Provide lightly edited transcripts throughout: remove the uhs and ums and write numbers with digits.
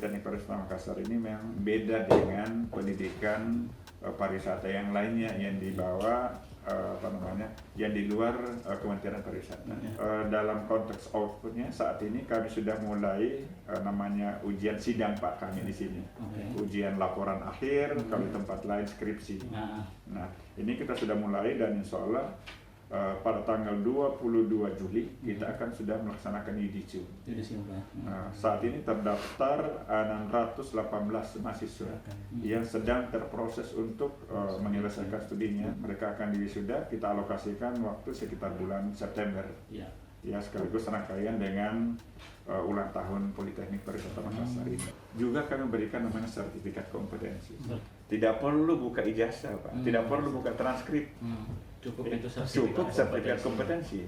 Politeknik Pariwisata Makassar ini memang beda dengan pendidikan pariwisata yang lainnya yang dibawa yang di luar Kementerian Pariwisata. Dalam konteks outputnya saat ini kami sudah mulai namanya ujian sidang Pak kami di sini. Ujian laporan akhir, kalau di tempat lain skripsi. Nah, ini kita sudah mulai dan insya Allah pada tanggal 22 Juli kita akan sudah melaksanakan UDICU. Saat ini terdaftar 618 mahasiswa yang sedang terproses untuk menyelesaikan studinya. Mereka akan diwisuda, kita alokasikan waktu sekitar bulan September. Ya, sekaligus rangkaian dengan ulang tahun Politeknik Pariwisata Makassar ini. Juga kami berikan namanya sertifikat kompetensi. Tidak perlu buka ijazah, Pak. Tidak perlu buka transkrip. Cukup sertifikat kompetensi.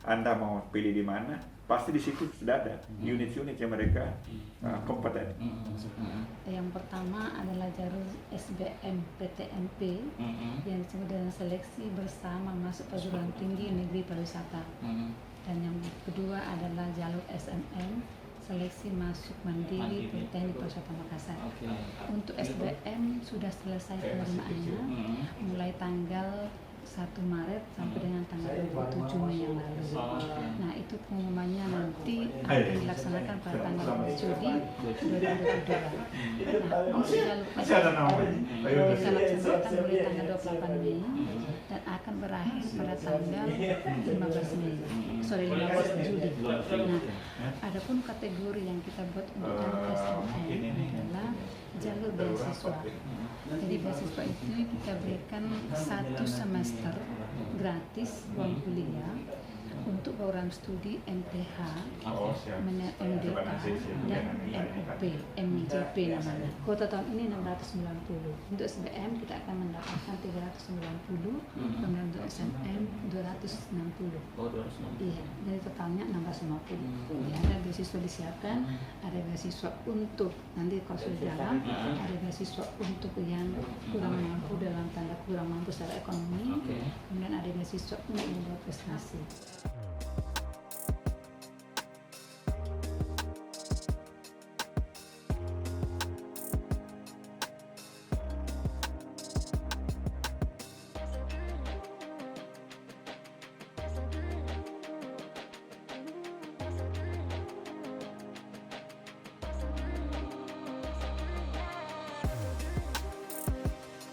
Anda mau pilih di mana, pasti di situ sudah ada unit-unit yang mereka kompeten. Yang pertama adalah jalur SBM PTMP yang disebut dengan seleksi bersama masuk perguruan tinggi negeri pariwisata. Dan yang kedua adalah jalur SNM, seleksi masuk mandiri Politeknik Pariwisata Makassar. Untuk SBM sudah selesai penerimaannya mulai tanggal 1 Maret sampai dengan tanggal 27 Mei yang lalu. Nah, itu pengumumannya nanti akan dilaksanakan pada tanggal 2 Juli 2022. Nah, untuk jalur SBM kita laksanakan mulai tanggal 28 Mei dan akan berakhir pada tanggal 15 Juli. Nah, adapun kategori yang kita buat untuk jalur SNM adalah jalur beasiswa. Jadi beasiswa itu kita berikan 1 semester gratis uang kuliah untuk program studi MTH, MDK, dan MOP, MJP namanya. Kuota tahun ini 690. Untuk SBM kita akan mendapatkan 390, kemudian untuk SNM 260. Iya, jadi totalnya 650. Jadi ada beasiswa disiapkan, ada beasiswa untuk nanti kalau sudah jalan, ada beasiswa untuk yang kurang mampu dalam tanda kurang mampu secara ekonomi, kemudian ada beasiswa untuk membuat prestasi.